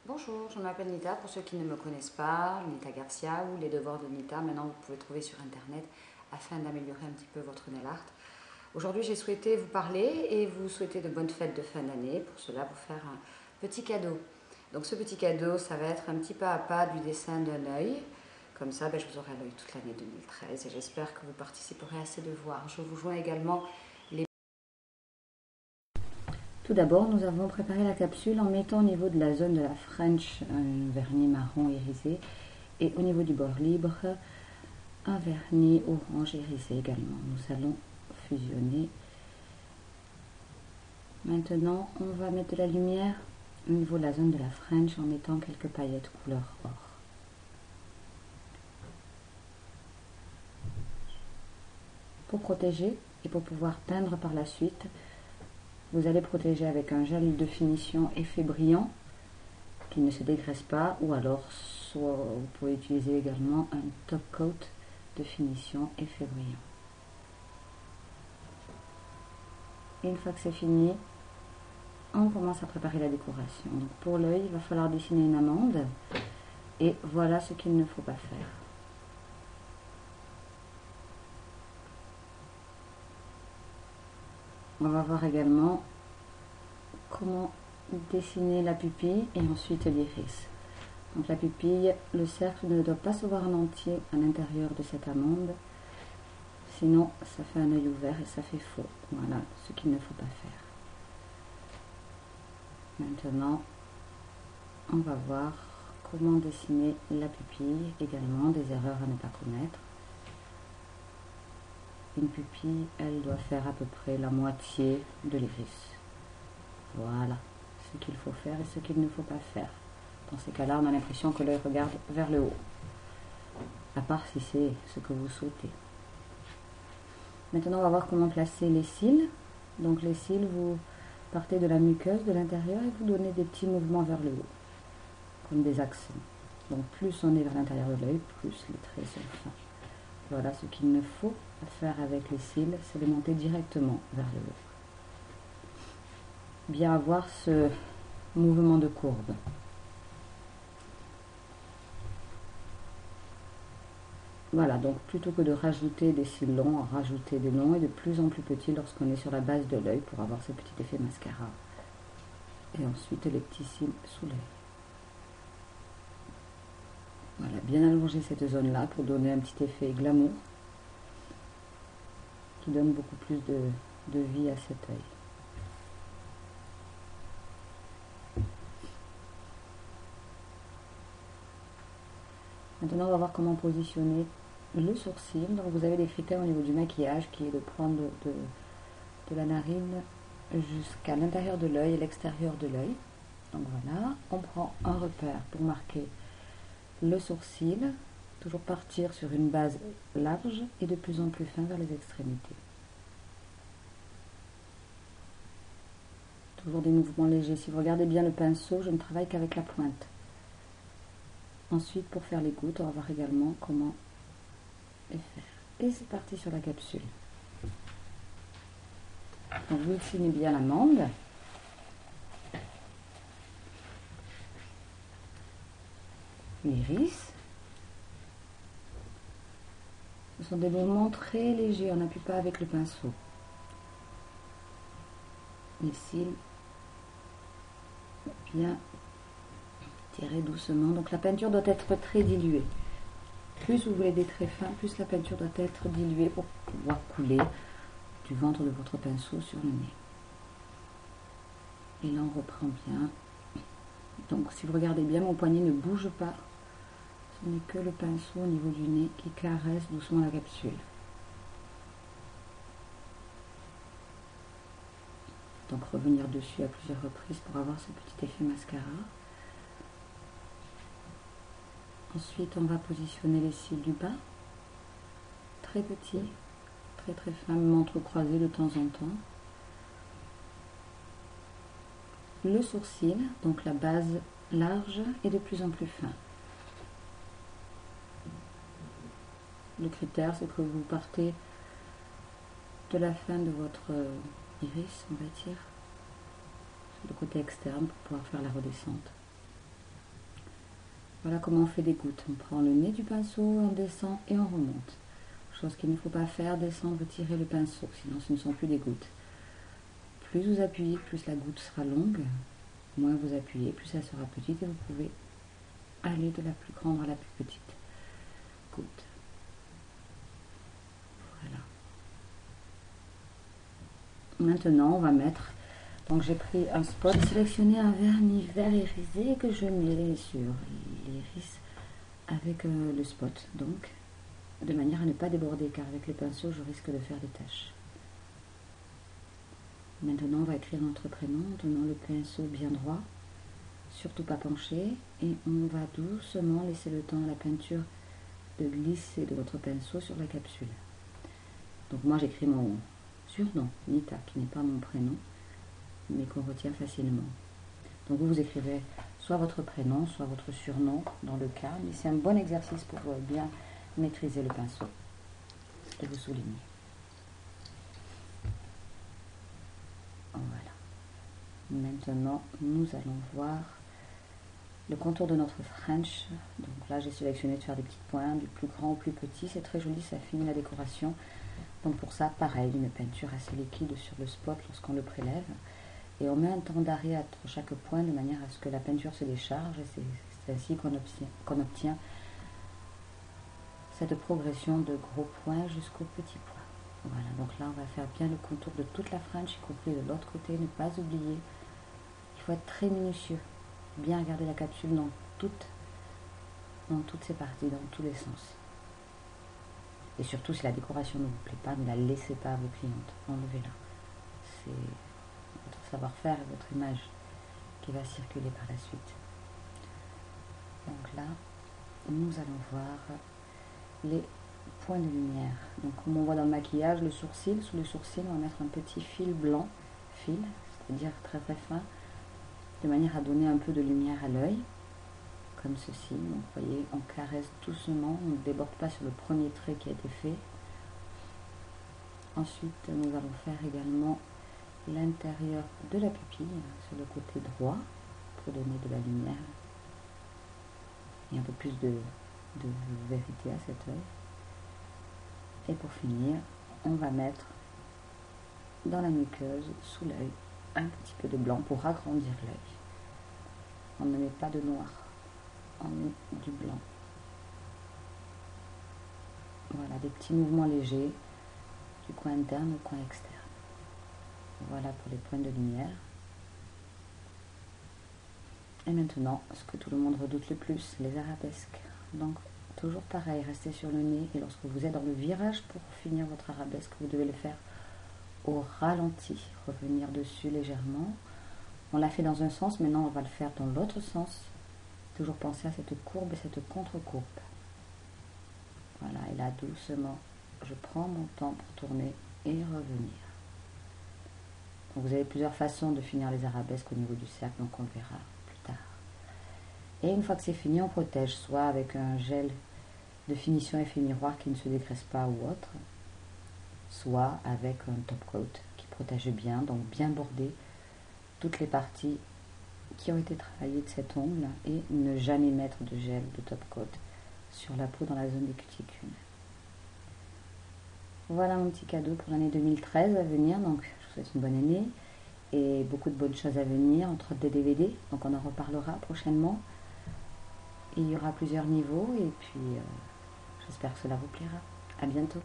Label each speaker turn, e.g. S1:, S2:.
S1: Bonjour, je m'appelle Nita, pour ceux qui ne me connaissent pas, Nita Garcia ou les devoirs de Nita, maintenant vous pouvez trouver sur internet afin d'améliorer un petit peu votre nail art. Aujourd'hui j'ai souhaité vous parler et vous souhaiter de bonnes fêtes de fin d'année, pour cela vous faire un petit cadeau. Donc ce petit cadeau, ça va être un petit pas à pas du dessin d'un œil, comme ça je vous aurai l'œil toute l'année 2013 et j'espère que vous participerez à ces devoirs. Je vous joins également les... Tout d'abord, nous avons préparé la capsule en mettant au niveau de la zone de la French un vernis marron irisé et au niveau du bord libre un vernis orange irisé également. Nous allons fusionner. Maintenant, on va mettre de la lumière au niveau de la zone de la French en mettant quelques paillettes couleur or. Pour protéger et pour pouvoir peindre par la suite, vous allez protéger avec un gel de finition effet brillant qui ne se dégraisse pas, ou alors soit vous pouvez utiliser également un top coat de finition effet brillant. Une fois que c'est fini, on commence à préparer la décoration. Donc pour l'œil, il va falloir dessiner une amande et voilà ce qu'il ne faut pas faire. On va voir également comment dessiner la pupille et ensuite l'iris. Donc la pupille, le cercle ne doit pas se voir en entier à l'intérieur de cette amande, sinon ça fait un œil ouvert et ça fait faux. Voilà ce qu'il ne faut pas faire. Maintenant, on va voir comment dessiner la pupille, également des erreurs à ne pas commettre. Une pupille, elle doit faire à peu près la moitié de l'iris. Voilà ce qu'il faut faire et ce qu'il ne faut pas faire. Dans ces cas-là, on a l'impression que l'œil regarde vers le haut, à part si c'est ce que vous souhaitez. Maintenant, on va voir comment placer les cils. Donc les cils, vous partez de la muqueuse de l'intérieur et vous donnez des petits mouvements vers le haut, comme des accents. Donc plus on est vers l'intérieur de l'œil, plus les traits sont fins. Voilà ce qu'il ne faut pas faire avec les cils, c'est de monter directement vers le haut. Bien avoir ce mouvement de courbe. Voilà, donc plutôt que de rajouter des cils longs, rajouter des longs et de plus en plus petits lorsqu'on est sur la base de l'œil pour avoir ce petit effet mascara. Et ensuite les petits cils sous l'œil. Voilà, bien allonger cette zone-là pour donner un petit effet glamour qui donne beaucoup plus de vie à cet œil. Maintenant, on va voir comment positionner le sourcil. Donc, vous avez des critères au niveau du maquillage qui est de prendre de la narine jusqu'à l'intérieur de l'œil et l'extérieur de l'œil. Donc voilà, on prend un repère pour marquer le sourcil, toujours partir sur une base large et de plus en plus fin vers les extrémités. Toujours des mouvements légers. Si vous regardez bien le pinceau, je ne travaille qu'avec la pointe. Ensuite, pour faire les gouttes, on va voir également comment les faire. Et c'est parti sur la capsule. Donc vous dessinez bien l'amande. L'iris. Ce sont des mouvements très légers, on n'appuie pas avec le pinceau. Les cils, bien tirés doucement. Donc la peinture doit être très diluée. Plus vous voulez des traits fins, plus la peinture doit être diluée pour pouvoir couler du ventre de votre pinceau sur le nez. Et là on reprend bien. Donc si vous regardez bien, mon poignet ne bouge pas. Ce n'est que le pinceau au niveau du nez qui caresse doucement la capsule. Donc revenir dessus à plusieurs reprises pour avoir ce petit effet mascara. Ensuite, on va positionner les cils du bas, très petits, très très fins, entrecroisés de temps en temps. Le sourcil, donc la base large et de plus en plus fin. Le critère, c'est que vous partez de la fin de votre iris, on va dire, sur le côté externe pour pouvoir faire la redescente. Voilà comment on fait des gouttes. On prend le nez du pinceau, on descend et on remonte. Chose qu'il ne faut pas faire, descendre, tirer le pinceau, sinon ce ne sont plus des gouttes. Plus vous appuyez, plus la goutte sera longue. Moins vous appuyez, plus elle sera petite et vous pouvez aller de la plus grande à la plus petite goutte. Voilà. Maintenant, on va mettre... Donc j'ai pris un spot, sélectionné un vernis vert irisé que je mets sur l'iris avec le spot. Donc, de manière à ne pas déborder, car avec les pinceaux, je risque de faire des taches. Maintenant, on va écrire notre prénom en tenant le pinceau bien droit, surtout pas penché, et on va doucement laisser le temps à la peinture de glisser de votre pinceau sur la capsule. Donc moi, j'écris mon surnom, Nita, qui n'est pas mon prénom, mais qu'on retient facilement. Donc vous écrivez soit votre prénom, soit votre surnom dans le cas, mais c'est un bon exercice pour bien maîtriser le pinceau et vous souligner. Voilà. Maintenant, nous allons voir le contour de notre French. Donc là, j'ai sélectionné de faire des petits points, du plus grand au plus petit. C'est très joli, ça finit la décoration. Donc pour ça, pareil, une peinture assez liquide sur le spot lorsqu'on le prélève. Et on met un temps d'arrêt entre chaque point de manière à ce que la peinture se décharge. Et c'est ainsi qu'on obtient cette progression de gros points jusqu'au petit point. Voilà, donc là on va faire bien le contour de toute la French, y compris de l'autre côté, ne pas oublier. Il faut être très minutieux, bien regarder la capsule dans toutes ses parties, dans tous les sens. Et surtout, si la décoration ne vous plaît pas, ne la laissez pas à vos clientes, enlevez-la. C'est votre savoir-faire et votre image qui va circuler par la suite. Donc là, nous allons voir les points de lumière. Donc comme on voit dans le maquillage, le sourcil, sous le sourcil, on va mettre un petit fil blanc, c'est-à-dire très très fin, de manière à donner un peu de lumière à l'œil, comme ceci. Donc vous voyez, on caresse doucement, on ne déborde pas sur le premier trait qui a été fait. Ensuite, nous allons faire également l'intérieur de la pupille, sur le côté droit, pour donner de la lumière et un peu plus de vérité à cet œil. Et pour finir, on va mettre dans la muqueuse, sous l'œil, un petit peu de blanc pour agrandir l'œil. On ne met pas de noir, on met du blanc. Voilà, des petits mouvements légers du coin interne au coin externe. Voilà pour les points de lumière. Et maintenant, ce que tout le monde redoute le plus, les arabesques. Donc, toujours pareil, restez sur le nez et lorsque vous êtes dans le virage pour finir votre arabesque, vous devez le faire au ralenti, revenir dessus légèrement. On l'a fait dans un sens, maintenant on va le faire dans l'autre sens. Toujours penser à cette courbe et cette contre-courbe. Voilà, et là doucement, je prends mon temps pour tourner et revenir. Donc vous avez plusieurs façons de finir les arabesques au niveau du cercle, donc on le verra plus tard. Et une fois que c'est fini, on protège, soit avec un gel de finition effet miroir qui ne se dégraisse pas ou autre, soit avec un top coat qui protège bien, donc bien bordé toutes les parties qui ont été travaillées de cet ongle et ne jamais mettre de gel de top coat sur la peau dans la zone des cuticules. Voilà mon petit cadeau pour l'année 2013 à venir, donc je vous souhaite une bonne année et beaucoup de bonnes choses à venir, entre des DVD, donc on en reparlera prochainement. Et il y aura plusieurs niveaux et puis j'espère que cela vous plaira. À bientôt.